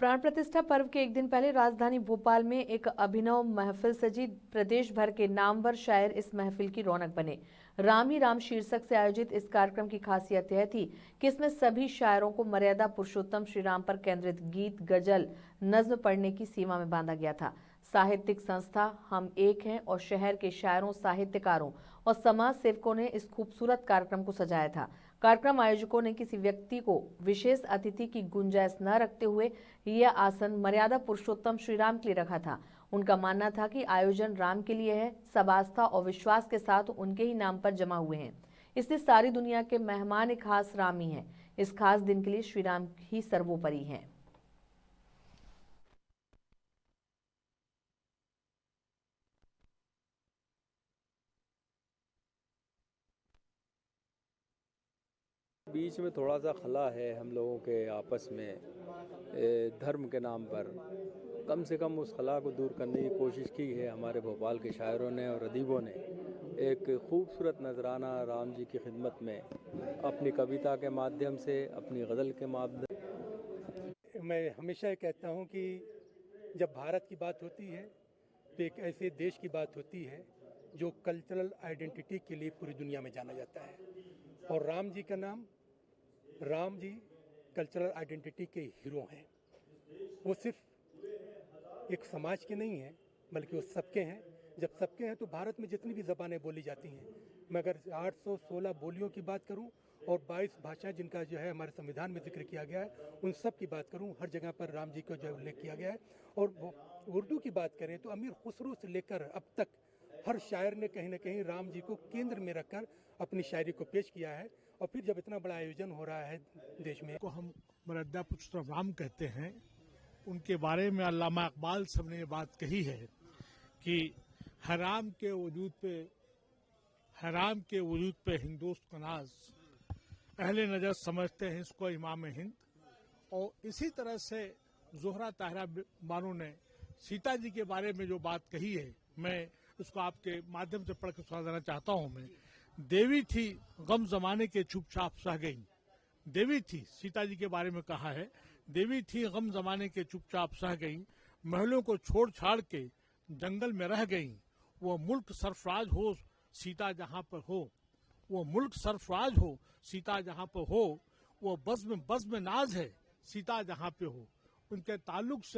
प्राण प्रतिष्ठा पर्व के एक दिन पहले राजधानी भोपाल में एक अभिनव महफिल सजी। प्रदेश भर के नामवर शायर इस महफिल की रौनक बने। राम ही राम शीर्षक से आयोजित इस कार्यक्रम की खासियत यह थी कि इसमें सभी शायरों को मर्यादा पुरुषोत्तम श्री राम पर केंद्रित गीत, गजल, नज्म पढ़ने की सीमा में बांधा गया था। साहित्यिक संस्था हम एक हैं और शहर के शायरों, साहित्यकारों और समाज सेवकों ने इस खूबसूरत कार्यक्रम को सजाया था। कार्यक्रम आयोजकों ने किसी व्यक्ति को विशेष अतिथि की गुंजाइश न रखते हुए यह आसन मर्यादा पुरुषोत्तम श्री राम के लिए रखा था। उनका मानना था कि आयोजन राम के लिए है, सब आस्था और विश्वास के साथ उनके ही नाम पर जमा हुए हैं, इसलिए सारी दुनिया के मेहमान एक खास राम ही हैं। इस खास दिन के लिए श्री राम ही सर्वोपरि हैं। बीच में थोड़ा सा खला है हम लोगों के आपस में धर्म के नाम पर। कम से कम उस खला को दूर करने की कोशिश की है हमारे भोपाल के शायरों ने और अदीबों ने। एक खूबसूरत नजराना राम जी की खिदमत में अपनी कविता के माध्यम से, अपनी गज़ल के माध्यम। मैं हमेशा ये कहता हूँ कि जब भारत की बात होती है तो एक ऐसे देश की बात होती है जो कल्चरल आइडेंटिटी के लिए पूरी दुनिया में जाना जाता है, और राम जी का नाम, राम जी कल्चरल आइडेंटिटी के हीरो हैं। वो सिर्फ एक समाज के नहीं हैं बल्कि वो सबके हैं। जब सबके हैं तो भारत में जितनी भी ज़बानें बोली जाती हैं, मैं अगर 816 बोलियों की बात करूं और 22 भाषाएं जिनका जो है हमारे संविधान में जिक्र किया गया है, उन सब की बात करूं, हर जगह पर राम जी का जो उल्लेख किया गया है। और उर्दू की बात करें तो अमीर खुसरो से लेकर अब तक हर शायर ने कहीं ना कहीं राम जी को केंद्र में रखकर अपनी शायरी को पेश किया है। और फिर जब इतना बड़ा आयोजन हो रहा है देश में, को हम मर्यादा पुरुषोत्तम राम कहते हैं, उनके बारे में अल्लामा इकबाल साहब ने ये बात कही है कि हराम के वजूद पे हिंदोस्त का नाज, अहले नजर समझते हैं इसको इमाम हिंद। और इसी तरह से जोहरा ताहिरा बानो ने सीता जी के बारे में जो बात कही है, मैं उसको आपके माध्यम से पढ़ के सुना देना चाहता हूं। मैं, देवी थी गम जमाने के चुपचाप सह गई। देवी थी, सीता जी के बारे में कहा है, देवी थी गम जमाने के चुपचाप सह गई, महलों को छोड़ छाड़ के जंगल में रह गई। वो मुल्क सरफराज हो सीता जहां पर हो, वो मुल्क सरफराज हो सीता जहां पर हो, वो बज़्म नाज है सीता जहां पे हो। उनके ताल्लुक से